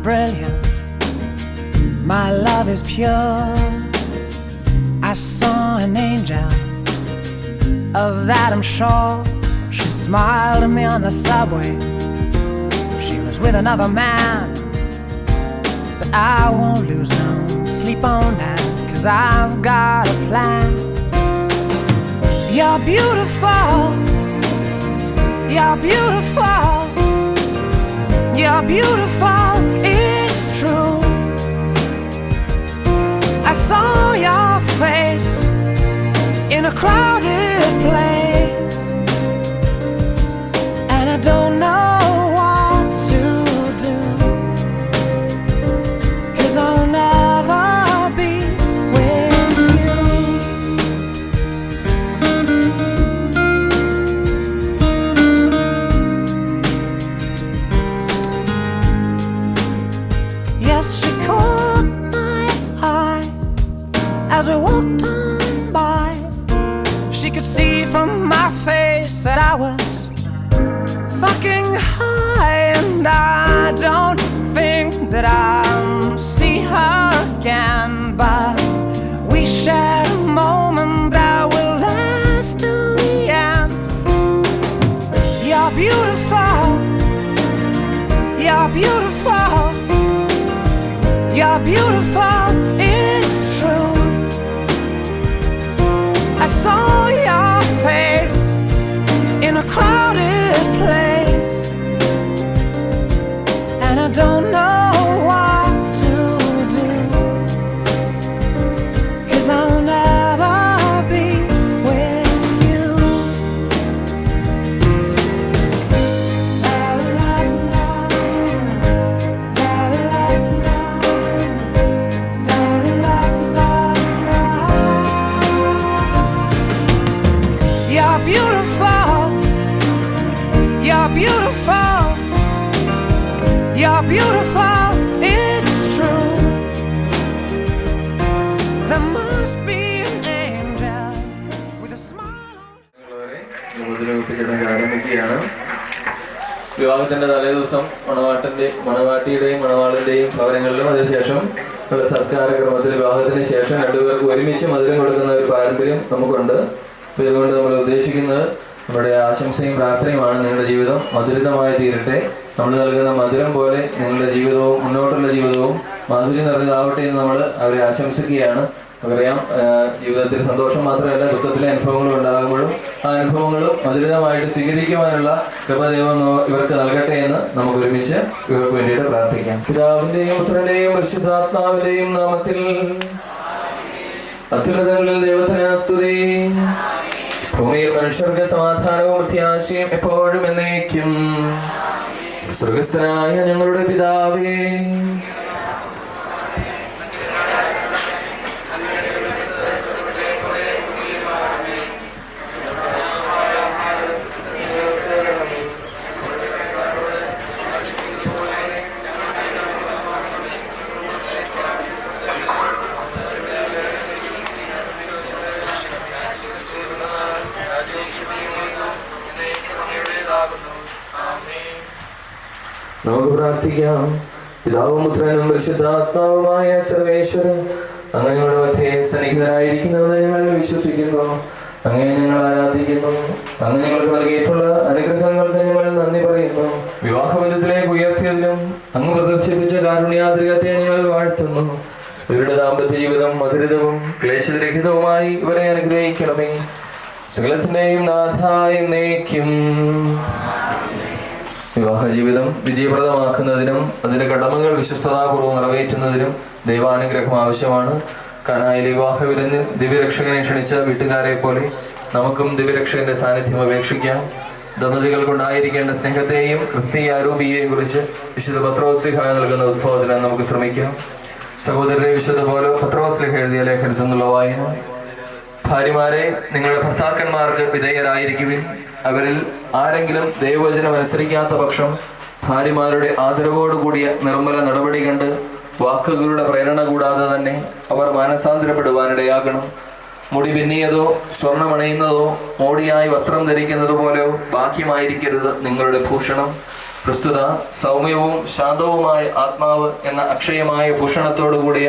brilliant, my love is pure. I saw an angel, of that I'm sure. She smiled at me on the subway. She was with another man, but I won't lose no sleep on that, 'cause I've got a plan. You're beautiful, you're beautiful, you're beautiful, it's true. I saw your face in a crowded place, and I don't know what to do, 'cause I'll never be with you. Yes, she caught my eye as we walked on by. She could see from my face that I was fucking high, and I don't think that I'll see her again, but we shared a moment that will last till the end. You're beautiful, you're beautiful, you're beautiful, it's true. I saw your face in a crowded place, and I don't know what to do, 'cause I'll never be with you. La la la, la la la, la la la la. You're beautiful, you're beautiful, you're beautiful, it's true. There must be an angel with a smile on. ആരംഭിക്കുകയാണ്. വിവാഹത്തിന്റെ തലേദിവസം മണവാട്ടിയുടെയും മണവാളിന്റെയും ഭവനങ്ങളിലും അതിനുശേഷം ഉള്ള സത്കാര ക്രമത്തിൽ വിവാഹത്തിന് ശേഷം രണ്ടുപേർക്ക് ഒരുമിച്ച് മധുരം കൊടുക്കുന്ന ഒരു പാരമ്പര്യം നമുക്കുണ്ട്. അപ്പോൾ ഇതുകൊണ്ട് നമ്മൾ ഉദ്ദേശിക്കുന്നത് നമ്മുടെ ആശംസയും പ്രാർത്ഥനയുമാണ്. നിങ്ങളുടെ ജീവിതം മധുരിതമായി തീരട്ടെ. നമ്മൾ നൽകുന്ന മധുരം പോലെ നിങ്ങളുടെ ജീവിതവും മുന്നോട്ടുള്ള ജീവിതവും മാധുര്യം നിറഞ്ഞതാവട്ടെ എന്ന് നമ്മൾ അവരെ ആശംസിക്കുകയാണ്. നമുക്കറിയാം, ജീവിതത്തിൽ സന്തോഷം മാത്രമല്ല ദുഃഖത്തിലെ അനുഭവങ്ങളും ഉണ്ടാകുമ്പോഴും ആ അനുഭവങ്ങളും മധുരിതമായിട്ട് സ്വീകരിക്കുവാനുള്ള കൃപദൈവം ഇവർക്ക് നൽകട്ടെ എന്ന് നമുക്ക് ഒരുമിച്ച് ഇവർക്ക് വേണ്ടിയിട്ട് പ്രാർത്ഥിക്കാം. പിതാവിന്റെയും പുത്രന്റെയും പരിശുദ്ധാത്മാവിന്റെയും നാമത്തിൽ. അത്യുന്നതങ്ങളിൽ ദൈവത്തിന് സ്തുതി. ഭൂമിയിൽ മനുഷ്യർക്ക് സമാധാനവും പ്രത്യാശയും എപ്പോഴും എന്നേക്കും. സ്വർഗസ്ഥനായ ഞങ്ങളുടെ പിതാവേ, നമുക്ക് പ്രാർത്ഥിക്കാം. പിതാവും പുത്രനും പരിശുദ്ധാത്മാവുമായ സർവേശ്വര, അങ്ങ് ഞങ്ങളുടെ മധ്യേ സന്നിഹിതനായിരിക്കുന്നുവെന്ന് ഞങ്ങൾ വിശ്വസിക്കുന്നു. അങ്ങേ ഞങ്ങൾ ആരാധിക്കുന്നു. അങ്ങ് ഞങ്ങൾക്ക് നൽകിയിട്ടുള്ള അനുഗ്രഹങ്ങൾക്ക് ഞങ്ങൾ നന്ദി പറയുന്നു. വിവാഹബന്ധത്തിലേക്ക് ഉയർത്തിയതിനും അങ്ങ് പ്രദർശിപ്പിച്ച കാരുണ്യാതിരകത്തെ ഞങ്ങൾ വാഴ്ത്തുന്നു. ഇവരുടെ ദാമ്പത്യ ജീവിതം മധുരിതവും ക്ലേശരഹിതവുമായി ഇവരെ അനുഗ്രഹിക്കണമേ. സകലത്തിന്റെയും നാഥായ എന്നേക്കും. വിവാഹ ജീവിതം വിജയപ്രദമാക്കുന്നതിനും അതിന്റെ കടമകൾ വിശ്വസ്തതാപൂർവ്വം നിറവേറ്റുന്നതിനും ദൈവാനുഗ്രഹം ആവശ്യമാണ്. കാനായിലെ വിവാഹ വിരുന്നിൽ ദിവ്യരക്ഷകനെ ക്ഷണിച്ച വീട്ടുകാരെ പോലെ നമുക്കും ദിവ്യരക്ഷകന്റെ സാന്നിധ്യം അപേക്ഷിക്കാം. ദമ്പതികൾക്കുണ്ടായിരിക്കേണ്ട സ്നേഹത്തെയും ക്രിസ്തീയ ആരോപിയെയും കുറിച്ച് വിശുദ്ധ പത്രോസ്ലിഹ നൽകുന്ന ഉദ്ബോധനം നമുക്ക് ശ്രമിക്കാം. സഹോദരരെ, വിശുദ്ധ പത്രോസ്ലിഹ എഴുതിയ ലേഖനത്തിൽ നിന്നുള്ള വായന. ഭാര്യമാരെ, നിങ്ങളുടെ ഭർത്താക്കന്മാർക്ക് വിധേയരായിരിക്കുവിൻ. അവരിൽ ആരെങ്കിലും ദൈവവചനം അനുസരിക്കാത്ത പക്ഷം ഭാര്യമാരുടെ ആദരവോടുകൂടിയ നിർമ്മല നടപടി കണ്ട് വാക്കുകളുടെ പ്രേരണ കൂടാതെ തന്നെ അവർ മാനസാന്തരപ്പെടുവാനിടയാകണം. മുടി പിന്നിയതോ സ്വർണ്ണമണിയുന്നതോ മോടിയായി വസ്ത്രം ധരിക്കുന്നത് പോലെയോ ബാഹ്യമായിരിക്കരുത് നിങ്ങളുടെ ഭൂഷണം. പ്രസ്തുത സൗമ്യവും ശാന്തവുമായ ആത്മാവ് എന്ന അക്ഷയമായ ഭൂഷണത്തോടുകൂടിയ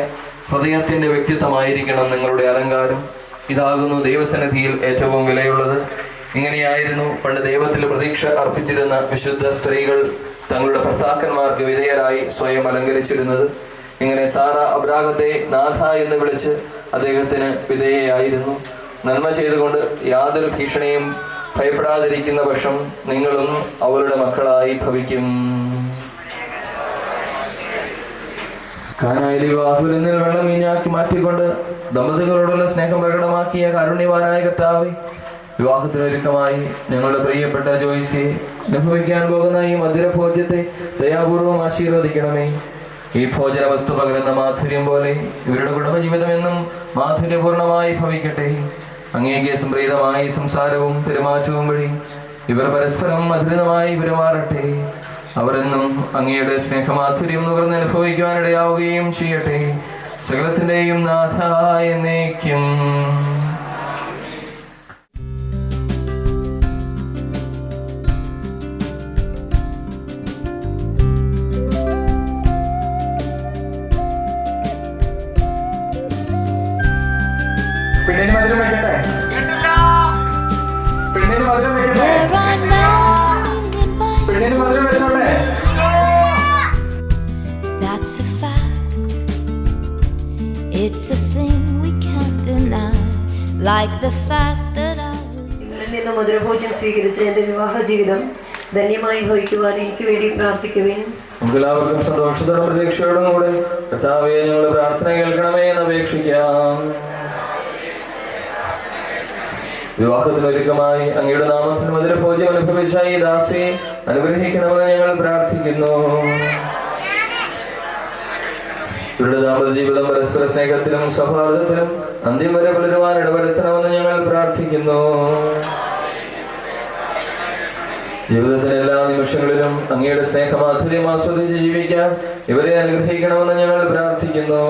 ഹൃദയത്തിന്റെ വ്യക്തിത്വമായിരിക്കണം നിങ്ങളുടെ അലങ്കാരം. ഇതാകുന്നു ദൈവസന്നിധിയിൽ ഏറ്റവും വിലയുള്ളത്. ഇങ്ങനെയായിരുന്നു പണ്ട് ദൈവത്തിൽ പ്രതീക്ഷ അർപ്പിച്ചിരുന്ന വിശുദ്ധ സ്ത്രീകൾ തങ്ങളുടെ ഭർത്താക്കന്മാർക്ക് വിധേയരായി സ്വയം അലങ്കരിച്ചിരുന്നത്. ഇങ്ങനെ സാറ അബ്രാഹത്തെ നാഥ എന്ന് വിളിച്ച് അദ്ദേഹത്തിന് വിധേയയായിരുന്നു. നന്മ ചെയ്തുകൊണ്ട് യാതൊരു ഭീഷണിയും ഭയപ്പെടാതിരിക്കുന്ന പക്ഷം നിങ്ങളും അവരുടെ മക്കളായി ഭവിക്കും. കാനായിലെ വിവാഹത്തിൽ വെള്ളം വീഞ്ഞാക്കി മാറ്റിക്കൊണ്ട് ദമ്പതികളോടുള്ള സ്നേഹം പ്രകടമാക്കിയ കാരുണ്യവാനായ കർത്താവേ, വിവാഹത്തിനൊരുക്കമായി ഞങ്ങളുടെ പ്രിയപ്പെട്ട ജോയ്സിയെ അനുഭവിക്കാൻ പോകുന്ന ഈ മധുരഭോജ്യത്തെ ദയാപൂർവം ആശീർവദിക്കണമേ. ഈ ഭോജന വസ്തു പകരുന്ന മാധുര്യം പോലെ ഇവരുടെ കുടുംബജീവിതം എന്നും മാധുര്യപൂർണമായി ഭവിക്കട്ടെ. അങ്ങേക്ക് സംപ്രീതമായ സംസാരവും പെരുമാറ്റവും വഴി ഇവർ പരസ്പരം മധുരിതമായി പെരുമാറട്ടെ. അവരെന്നും അങ്ങയുടെ സ്നേഹമാധുര്യം നുകർന്ന് അനുഭവിക്കുവാനിടയാവുകയും ചെയ്യട്ടെ. സകലത്തിൻ്റെയും നാഥ എന്നേക്കും. പെണ്ണിന് മധുരം വെക്കട്ടെ, പെണ്ണിന് മധുരം വെക്കട്ടെ, പെണ്ണിന് മധുരം വെച്ചോട്ടെ. That's a fact. It's a thing we can't deny. Like the fact that I will. നിങ്ങളിൽ നിന്ന് മധുരഭോജ്യം സ്വീകരിച്ച് എൻ്റെ വിവാഹ ജീവിതം ധന്യമായി ഭവിക്കുവാൻ എനിക്ക് വേണ്ടി പ്രാർത്ഥിക്കുവിൻ. നമുക്കെല്ലാവർക്കും സന്തോഷത്തോടും പ്രതീക്ഷയോടും കൂടെ കർത്താവേ ഞങ്ങളുടെ പ്രാർത്ഥന കേൾക്കണമേ എന്ന് അപേക്ഷിക്കാം. വിവാഹത്തിനൊരുക്കമായി അങ്ങയുടെ നാമത്തിൽ മധുരഭോജ്യം അനുഭവിച്ച ഈ ദാസിയെ അനുഗ്രഹിക്കണമെന്ന് ഞങ്ങൾ പ്രാർത്ഥിക്കുന്നു. ഇവരുടെ ദാമ്പത്യ ജീവിതം പരസ്പര സ്നേഹത്തിലും സൗഹാർദ്ദത്തിലും അന്ത്യം വരെ പുലരുവാൻ ഇടവരുത്തണമെന്ന് ഞങ്ങൾ പ്രാർത്ഥിക്കുന്നു. ജീവിതത്തിലെ എല്ലാ നിമിഷങ്ങളിലും അങ്ങയുടെ സ്നേഹമാധുര്യം ആസ്വദിച്ച് ജീവിക്കാൻ ഇവരെ അനുഗ്രഹിക്കണമെന്ന് ഞങ്ങൾ പ്രാർത്ഥിക്കുന്നു.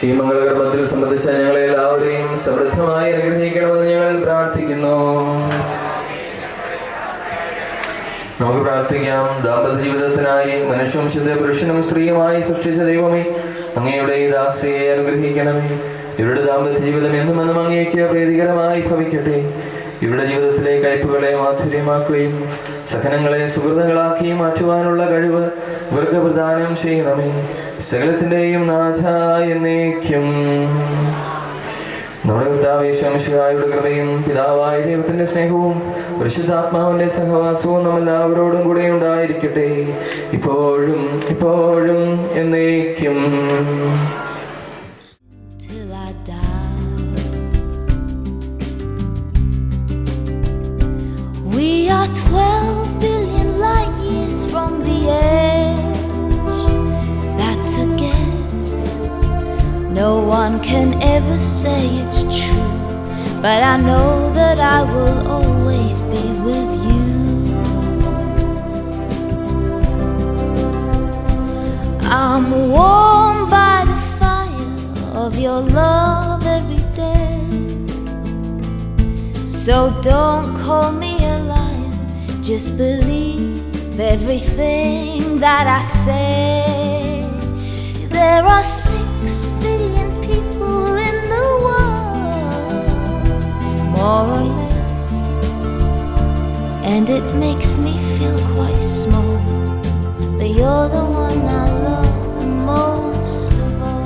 ഈ മംഗളകർമ്മത്തിൽ സംബന്ധിച്ച ഞങ്ങളെ എല്ലാവരെയും സമൃദ്ധമായി അനുഗ്രഹിക്കണമെന്ന് ഞങ്ങൾ പ്രാർത്ഥിക്കുന്നു. നമുക്ക് പ്രാർത്ഥിക്കാം. ദാമ്പത്യ ജീവിതത്തിനായി മനുഷ്യവംശത്തെ പുരുഷനും സ്ത്രീയുമായി സൃഷ്ടിച്ച ദൈവമേ, അങ്ങയുടെ ഈ ദാസിയെ അനുഗ്രഹിക്കണമേ. ഇവരുടെ ദാമ്പത്യ ജീവിതം എന്നും എന്നും അങ്ങേക്ക് പ്രീതികരമായി ഭവിക്കട്ടെ. ഇവരുടെ ജീവിതത്തിലെ കയ്പുകളെ മാധുര്യമാക്കുകയും സഹനങ്ങളെ സുഹൃത്തുക്കളാക്കി മാറ്റുവാനുള്ള കഴിവ് ഇവർക്ക് പ്രദാനം ചെയ്യണമേ. സകലത്തിൻ്റെയും നാഥ എന്നേക്കും. നമ്മുടെ കർത്താവേ ശംശിഹായുടെ കൃപയും പിതാവായ ദൈവത്തിന്റെ സ്നേഹവും പരിശുദ്ധാത്മാവിന്റെ സഹവാസവും നമ്മളെല്ലാവരോടും കൂടെ ഉണ്ടായിരിക്കട്ടെ, ഇപ്പോഴും ഇപ്പോഴും എന്നേക്കും. We are 12 billion light years from the edge. That's a guess. No one can ever say it's true, but I know that I will always be with you. I'm warmed by the fire of your love every day. So don't call me a liar, just believe everything that I say. There are 6 billion people in the world, more or less, and it makes me feel quite small, but you're the one I love the most of all.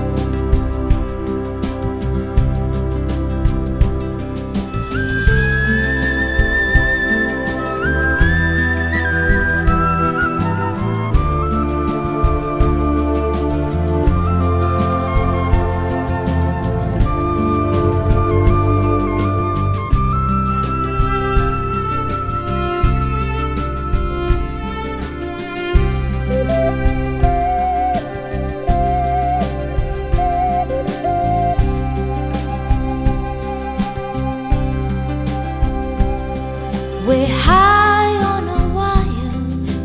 We're high on a wire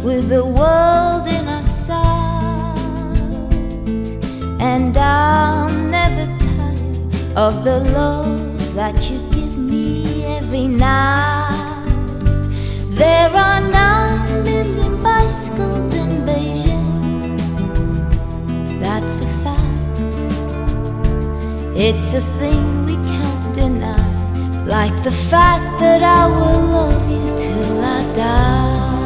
with the world in our sight, and I'm never tired of the love that you give me every night. There It's a thing we can't deny, like the fact that I will love you till I die.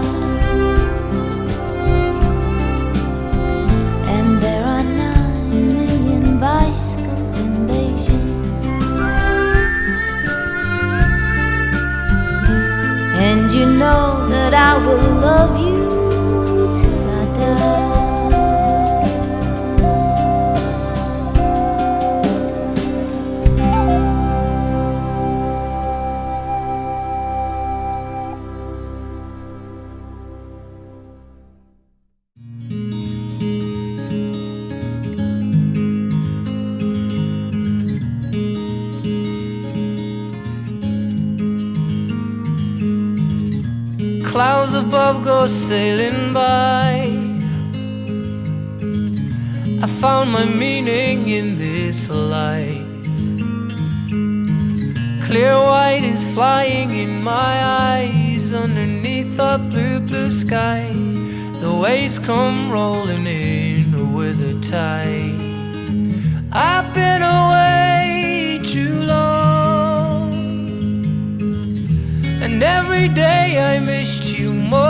And there are 9 million bicycles in Beijing, and you know that I will love you till I die. Clouds above go sailing by. I found my meaning in this life. Clear white is flying in my eyes underneath a blue, blue sky. The waves come rolling in with the tide. I've been away too long, and every day I missed you more.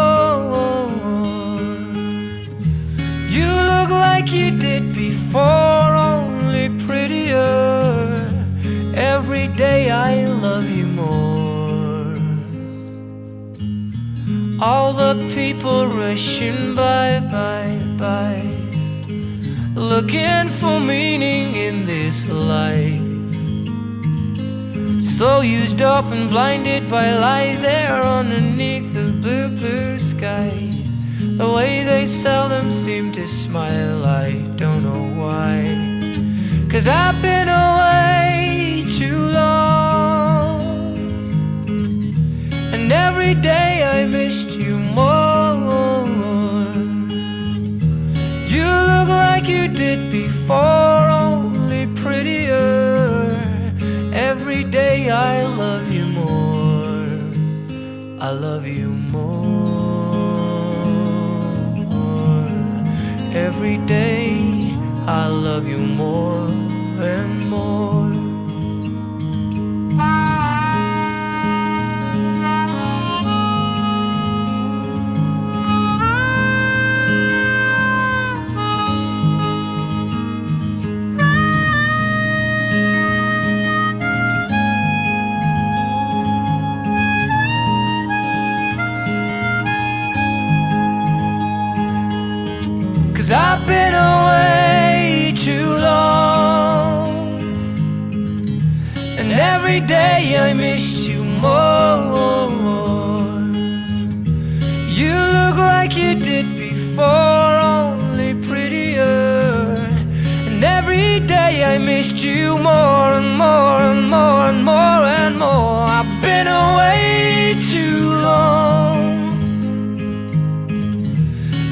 You look like you did before, only prettier. Every day I love you more. All the people rushing by, looking for meaning in this life. So used up and blinded by lies there underneath the blue, blue sky. The way they seldom seem to smile, I don't know why. 'Cause I've been away too long, and every day I missed you more. You look like you did before, only prettier. Every day I love you more. I love you more. Every day I love you more and more. I've been away too long, and every day I missed you more. You look like you did before, only prettier. And every day I missed you more and more and more and more and more. I've been away too long,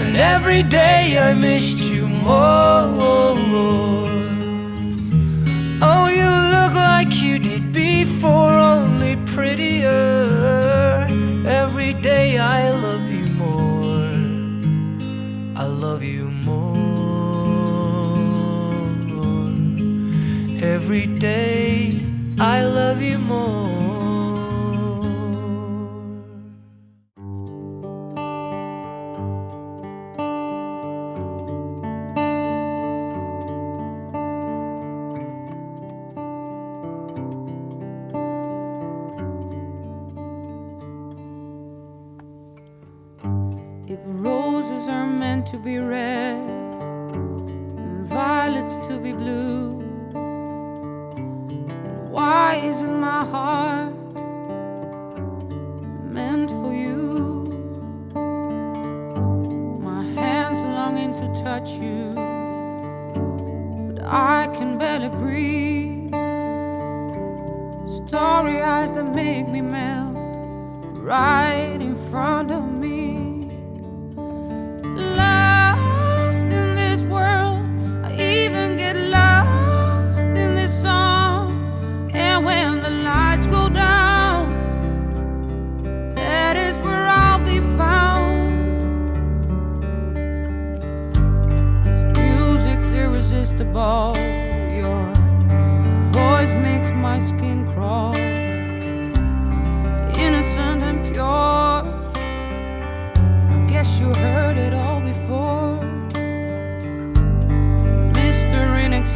and every day I missed you more. Oh, you look like you did before, only prettier. Every day I love you more. I love you more. Every day I love you more. If roses are meant to be red and violets to be blue, why isn't my heart meant for you? My hands longing to touch you, but I can barely breathe. Starry eyes that make me melt right in front of me. Lost in this world, I even get lost in this song. And when the lights go down, that is where I'll be found. This music's irresistible, your voice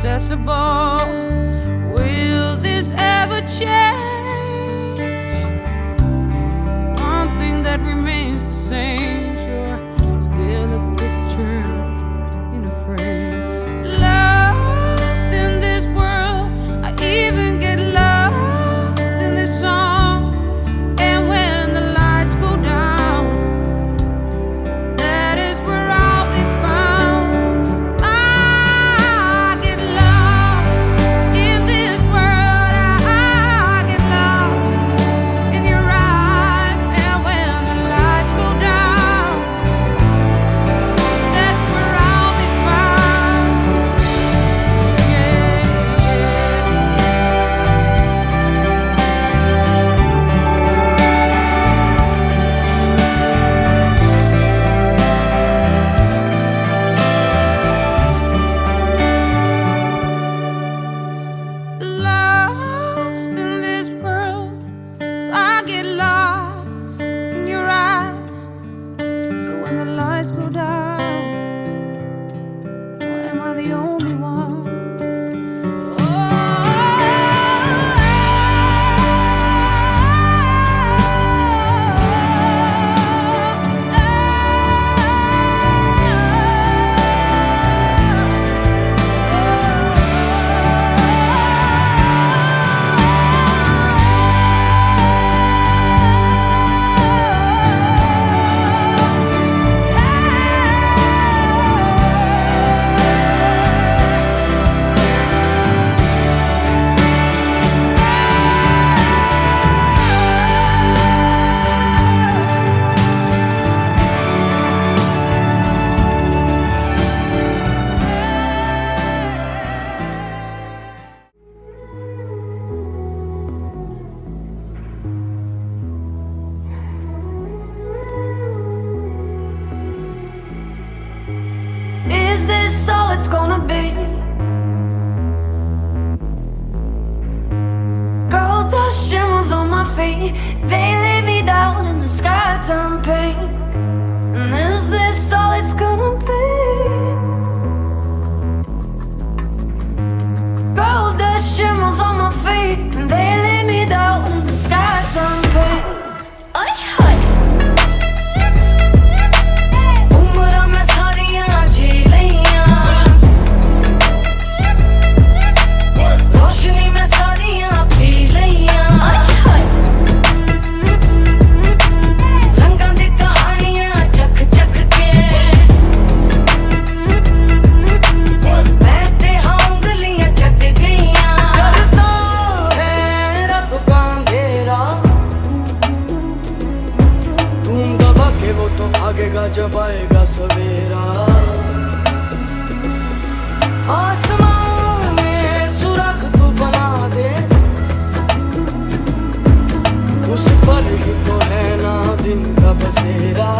inaccessible. Will this ever change? One thing that remains the same, sure, still a picture in a frame. Lost in this world, I even get lost in this song. And when the lights go down, that is where I'll be found. I get lost in this world. I get lost in your eyes. And when the lights go down, that's where I'll be found. Yeah, lost in this world, I get lost in your eyes. So when the lights go down, why am I the only one? Is this all it's gonna be? Gold dust shimmers on my feet. They lay me down and the sky turned pink. And is this all it's gonna be? Gold dust shimmers on my feet. And they lay me down and the sky turned pink. Ay, ay. उम्र में सारियां जी लियां, रोशनी में सारियां P लियां, रंगां दी कहानियां चख चख के मैं ते हाँ उंगलियां चट गईयां। करता है रब का अंधेरा, तुम दबा के वो तो भागेगा जब आएगा सवेरा। आसमान में सुराख तू बना दे, उस पर ही तो है ना दिन का बसेरा।